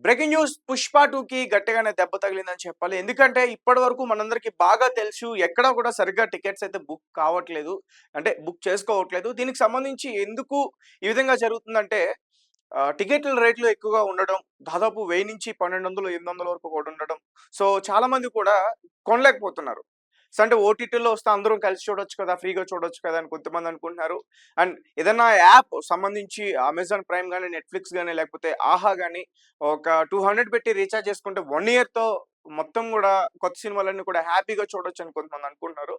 Breaking news 'Pushpa 2'కి గట్టిగానే దెబ్బ తగిలిందని చెప్పాలి. ఎందుకంటే ఇప్పటివరకు మనందరికీ బాగా తెలుసు ఎక్కడా కూడా సరిగ్గా టికెట్స్ అయితే బుక్ కావట్లేదు. అంటే బుక్ చేసుకోవట్లేదు. దీనికి సంబంధించి ఎందుకు ఈ విధంగా జరుగుతుందంటే టికెట్ల రేట్లు ఎక్కువగా ఉండడం. దాదాపు 1000-1200, 800 వరకు కూడా ఉండడం. సో చాలా మంది కూడా కొనలేకపోతున్నారు. సో అంటే ఓటీటీలో వస్తే అందరం కలిసి చూడొచ్చు కదా! ఫ్రీగా చూడొచ్చు కదా! అని కొంతమంది అనుకుంటున్నారు. అండ్ ఏదన్నా యాప్ సంబంధించి అమెజాన్ ప్రైమ్ గాని, నెట్‌ఫ్లిక్స్ గాని, లేకపోతే ఆహా గాని ఒక 200 పెట్టి రీచార్జ్ చేసుకుంటే 1 ఇయర్‌తో మొత్తం గూడా కొత్త సినిమాలన్నీ కూడా హ్యాపీగా చూడొచ్చని కొంతమంది అనుకుంటున్నారు.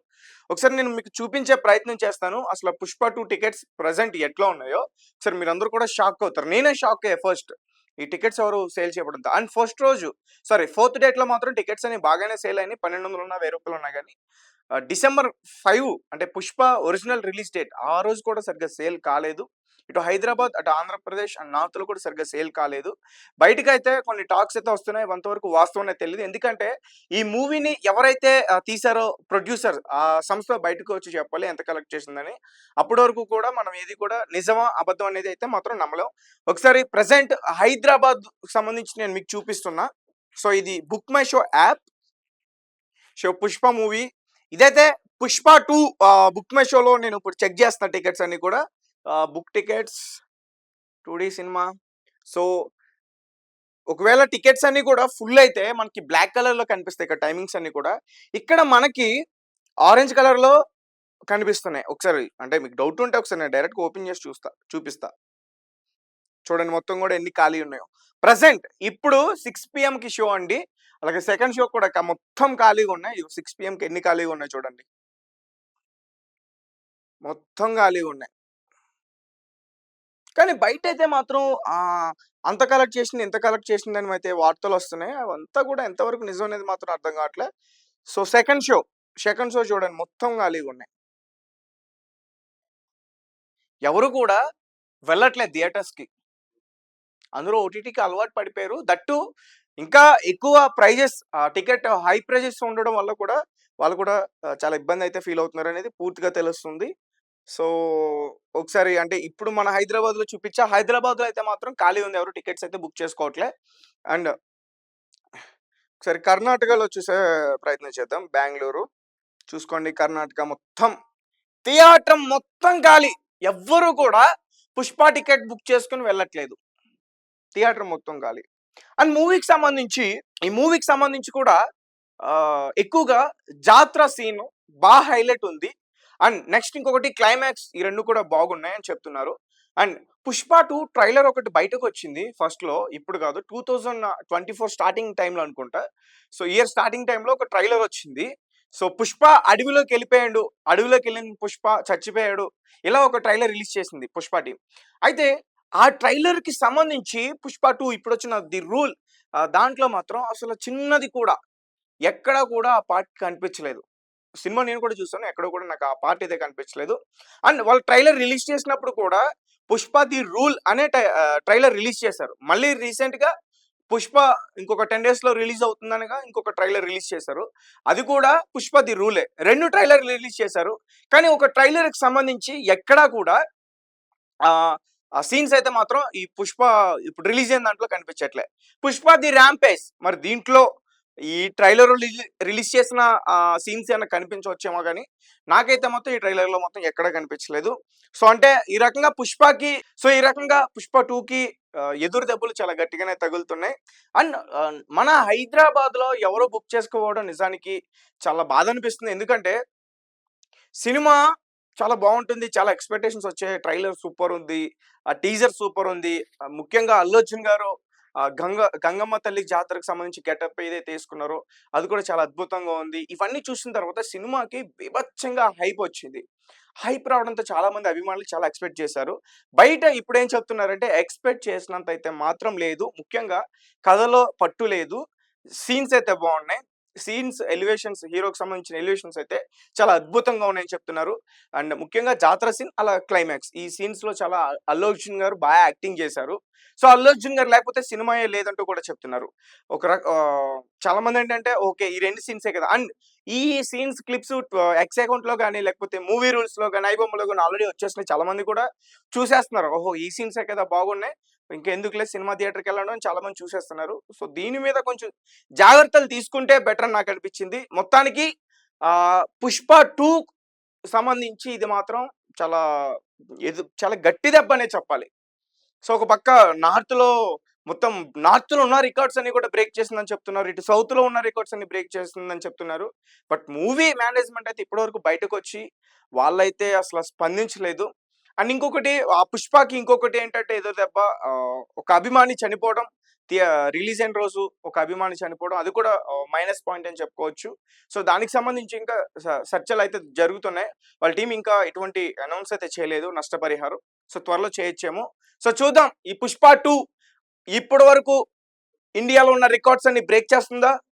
ఒకసారి నేను మీకు చూపించే ప్రయత్నం చేస్తాను. అసల 'పుష్ప 2' టికెట్స్ ప్రెజెంట్ ఎట్లా ఉన్నాయో ఒకసారి మీరందరూ కూడా షాక్ అవుతారు. నేనే షాక్ అయ్యా ఫస్ట్. ఈ టికెట్స్ ఎవరు సేల్ చేయబడంతో. అండ్ ఫస్ట్ రోజు ఫోర్త్ డేట్‌లో మాత్రం టికెట్స్ అనేవి బాగానే సేల్ అయినాయి. 1200 ఉన్నా, రూ. 1000 ఉన్నా గాని డిసెంబర్ 5 అంటే 'పుష్ప' ఒరిజినల్ రిలీజ్ డేట్ ఆ రోజు కూడా సరిగ్గా సేల్ కాలేదు. ఇటు హైదరాబాద్, అటు ఆంధ్రప్రదేశ్ అండ్ నార్త్‌లో కూడా సరిగ్గా సేల్ కాలేదు. బయటికైతే కొన్ని టాక్స్ అయితే వస్తున్నాయి. ఎంతవరకు వాస్తవమో తెలీదు. ఎందుకంటే ఈ మూవీని ఎవరైతే తీశారో ప్రొడ్యూసర్ ఆ సంస్థ బయటకు వచ్చి చెప్పాలి ఎంత కలెక్ట్ చేసిందని. అప్పటి వరకు కూడా మనం ఏది కూడా నిజమా, అబద్ధం అనేది అయితే మాత్రం నమ్మలేం. ఒకసారి ప్రెజెంట్ హైదరాబాద్‌కి సంబంధించి నేను మీకు చూపిస్తున్నా. సో ఇది book my show app. So 'Pushpa' movie ఇదైతే 'పుష్ప 2' బుక్ మై షోలో నేను ఇప్పుడు చెక్ చేస్తున్నా టికెట్స్ అన్ని కూడా. Book tickets 2 cinema. సో ఒకవేళ టికెట్స్ అన్ని కూడా ఫుల్ అయితే మనకి బ్లాక్ కలర్‌లో కనిపిస్తాయి ఇక్కడ టైమింగ్స్ అన్ని కూడా. ఇక్కడ మనకి ఆరెంజ్ కలర్‌లో కనిపిస్తున్నాయి. ఒకసారి అంటే మీకు డౌట్ ఉంటే ఒకసారి నేను డైరెక్ట్‌గా ఓపెన్ చేసి చూపిస్తా. చూడండి మొత్తం కూడా ఎన్ని ఖాళీ ఉన్నాయో. ప్రెజెంట్ ఇప్పుడు 6 పీఎంకి షో అండి. అలాగే సెకండ్ షో కూడా మొత్తం ఖాళీగా ఉన్నాయి. 6 పీఎంకి ఎన్ని ఖాళీగా ఉన్నాయి చూడండి. మొత్తం ఖాళీగా ఉన్నాయి. కానీ బయటైతే మాత్రం అంత కలెక్ట్ చేసింది, ఇంత కలెక్ట్ చేసిందని అయితే వార్తలొస్తున్నాయి. అవంతా కూడా ఎంతవరకు నిజం అనేది మాత్రం అర్థం కావట్లే. సో సెకండ్ షో చూడండి మొత్తం ఖాళీగున్నాయి. ఎవరు కూడా వెళ్ళట్లేదు థియేటర్స్‌కి. అందరూ ఓటీటీకి అలవాటు పడిపోయారు. దట్టు ఇంకా ఎక్కువ ప్రైజెస్ టికెట్ హై ప్రైజెస్ ఉండడం వల్ల కూడా వాళ్ళు కూడా చాలా ఇబ్బందయితే ఫీల్ అవుతున్నారనేది పూర్తిగా తెలుస్తుంది. సో, ఒకసారి అంటే ఇప్పుడు మన హైదరాబాద్‌లో చూపిచ్చా. హైదరాబాద్‌లో అయితే మాత్రం ఖాళీ ఉంది. ఎవరు టికెట్స్ అయితే బుక్ చేసుకోవట్లే. అండ్ ఒకసారి కర్ణాటకలో చూసే ప్రయత్నం చేద్దాం. బెంగుళూరు చూసుకోండి. కర్ణాటక మొత్తం థియేటర్ మొత్తం ఖాళీ. ఎవ్వరు కూడా 'పుష్ప' టికెట్ బుక్ చేసుకొని వెళ్ళట్లేదు. థియేటర్ మొత్తం ఖాళీ. అండ్ ఈ మూవీకి సంబంధించి కూడా ఎక్కువగా జాత్ర సీన్ హైలైట్ ఉంది. అండ్ నెక్స్ట్ ఇంకొకటి క్లైమాక్స్ ఈ 2 కూడా బాగున్నాయని చెప్తున్నారు. అండ్ 'పుష్ప 2' ట్రైలర్ ఒకటి బయటకొచ్చింది ఫస్ట్‌లో. ఇప్పుడు కాదు 2024 స్టార్టింగ్ టైమ్‌లో అనుకుంటా. సో, ఇయర్ స్టార్టింగ్ టైమ్‌లో ఒక ట్రైలర్ వచ్చింది. సో, 'పుష్ప' అడవిలోకెళ్ళిపోయాడు. అడవిలోకెళ్ళిన 'పుష్ప' చచ్చిపోయాడు. ఇలా ఒక ట్రైలర్ రిలీజ్ చేసింది 'పుష్ప' టీమ్. అయితే ఆ ట్రైలర్‌కి సంబంధించి 'పుష్ప 2' ఇప్పుడొచ్చిన 'ది రూల్' దాంట్లో మాత్రం అసలు చిన్నది కూడా ఎక్కడ కూడా ఆ పార్ట్ కనిపించలేదు. సినిమా నేను కూడా చూసాను. ఎక్కడ కూడా నాకు ఆ పార్ట్ అయితే కనిపించలేదు. అండ్ వాళ్ళు ట్రైలర్ రిలీజ్ చేసినప్పుడు కూడా 'పుష్ప ది రూల్' అనే ట్రైలర్ రిలీజ్ చేశారు. మళ్ళీ రీసెంట్‌గా 'పుష్ప' ఇంకొక 10 డేస్‌లో రిలీజ్ అవుతుందనగా ఇంకొక ట్రైలర్ రిలీజ్ చేశారు. అది కూడా 'పుష్ప ది రూలే.' 2 ట్రైలర్‌లు రిలీజ్ చేశారు. కానీ ఒక ట్రైలర్‌కి సంబంధించి ఎక్కడా కూడా ఆహ్, ఆ సీన్స్ అయితే మాత్రం ఈ 'పుష్ప' ఇప్పుడు రిలీజ్ అయిన దాంట్లో కనిపించట్లే. 'పుష్ప ది ర్యాంపేజ్' మరి దీంట్లో ఈ ట్రైలర్ రిలీజ్ చేసిన సీన్స్ ఏమైనా కనిపించవచ్చేమో గానీ, నాకైతే మొత్తం ఈ ట్రైలర్‌లో మొత్తం ఎక్కడ కనిపించలేదు. సో, అంటే ఈ రకంగా 'పుష్ప 2'కి ఎదురు దెబ్బలు చాలా గట్టిగానే తగులుతున్నాయి. అండ్ మన హైదరాబాద్‌లో ఎవరో బుక్ చేసుకోకపోవడం నిజానికి చాలా బాధనిపిస్తుంది. ఎందుకంటే సినిమా చాలా బావుంటుంది. చాలా ఎక్స్‌పెక్టేషన్స్ వచ్చాయి. ట్రైలర్ సూపరుంది. టీజర్ సూపరుంది. ముఖ్యంగా 'అల్లు అర్జున్' గారు గంగమ్మ తల్లి జాతరకు సంబంధించి గెటప్ ఏదైతే యేసుకున్నారో అది కూడా చాలా అద్భుతంగా ఉంది. ఇవన్నీ చూసిన తర్వాత సినిమాకి బీభత్సంగా హైపొచ్చింది. హైప్ రావడంతో చాలా మంది అభిమానులు చాలా ఎక్స్‌పెక్ట్ చేశారు. బయట ఇప్పుడేం చెప్తున్నారంటే ఎక్స్‌పెక్ట్ చేసినంత అయితే మాత్రం లేదు. ముఖ్యంగా కథలో పట్టు లేదు. సీన్స్ అయితే బావున్నాయి. ఎలివేషన్స్ హీరోకి సంబంధించిన ఎలివేషన్స్ అయితే చాలా అద్భుతంగా ఉన్నాయని చెప్తున్నారు. అండ్ ముఖ్యంగా జాతర సీన్ అలా క్లైమాక్స్ ఈ సీన్స్‌లో చాలా అల్లు అర్జున్ గారు యాక్టింగ్ చేశారు. సో, అల్లు అర్జున్ గారు లేకపోతే సినిమాయే లేదంటూ కూడా చెప్తున్నారు. చాలా మందేంటంటే ఓకే. ఈ 2 సీన్సే కదా! అండ్ ఈ సీన్స్ క్లిప్స్ ఎక్స్ అకౌంట్‌లో గాని లేకపోతే మూవీ రూల్స్‌లో గాని, ఐబొమ్మలో గాని ఆల్రెడీ వచ్చేసినాయి. చాలా మంది కూడా చూసేస్తున్నారు. ఓహో! ఈ సీన్సే కదా బాగున్నాయి. ఇంకెందుకులే సినిమా థియేటర్‌కెళ్ళడం అని చాలా మంది చూసేస్తున్నారు. సో, దీని మీద కొంచెం జాగ్రత్తలు తీసుకుంటే బెటర్ అని నాకనిపించింది. మొత్తానికి 'పుష్ప 2' సంబంధించి ఇది మాత్రం చాలా చాలా గట్టి దెబ్బనే చెప్పాలి. సో, ఒక పక్క నార్త్‌లో మొత్తం నార్త్‌లో ఉన్న రికార్డ్స్ అన్ని కూడా బ్రేక్ చేసిందని చెప్తున్నారు. ఇటు సౌత్‌లో ఉన్న రికార్డ్స్ అన్ని బ్రేక్ చేసిందని చెప్తున్నారు. బట్ మూవీ మేనేజ్‌మెంట్ అయితే ఇప్పటివరకు బయటకొచ్చి వాళ్ళైతే అసల స్పందించలేదు. అండ్ ఇంకొకటి ఆ 'పుష్పకి' ఇంకొకటి ఏంటంటే ఎదురు దెబ్బ ఒక అభిమాని చనిపోవడం. రిలీజ్ అయిన రోజు ఒక అభిమాని చనిపోవడం అది కూడా మైనస్ పాయింట్ అని చెప్పుకోవచ్చు. సో, దానికి సంబంధించి ఇంకా చర్చలైతే జరుగుతున్నాయి. వాళ్ళ టీమ్ ఇంకా ఎటువంటి అనౌన్స్ అయితే చేయలేదు నష్టపరిహారం. సో, త్వరలో చేయొచ్చేమో. సో, చూద్దాం ఈ 'పుష్ప 2' ఇప్పటి వరకు ఇండియాలో ఉన్న రికార్డ్స్ అన్ని బ్రేక్ చేస్తుందా?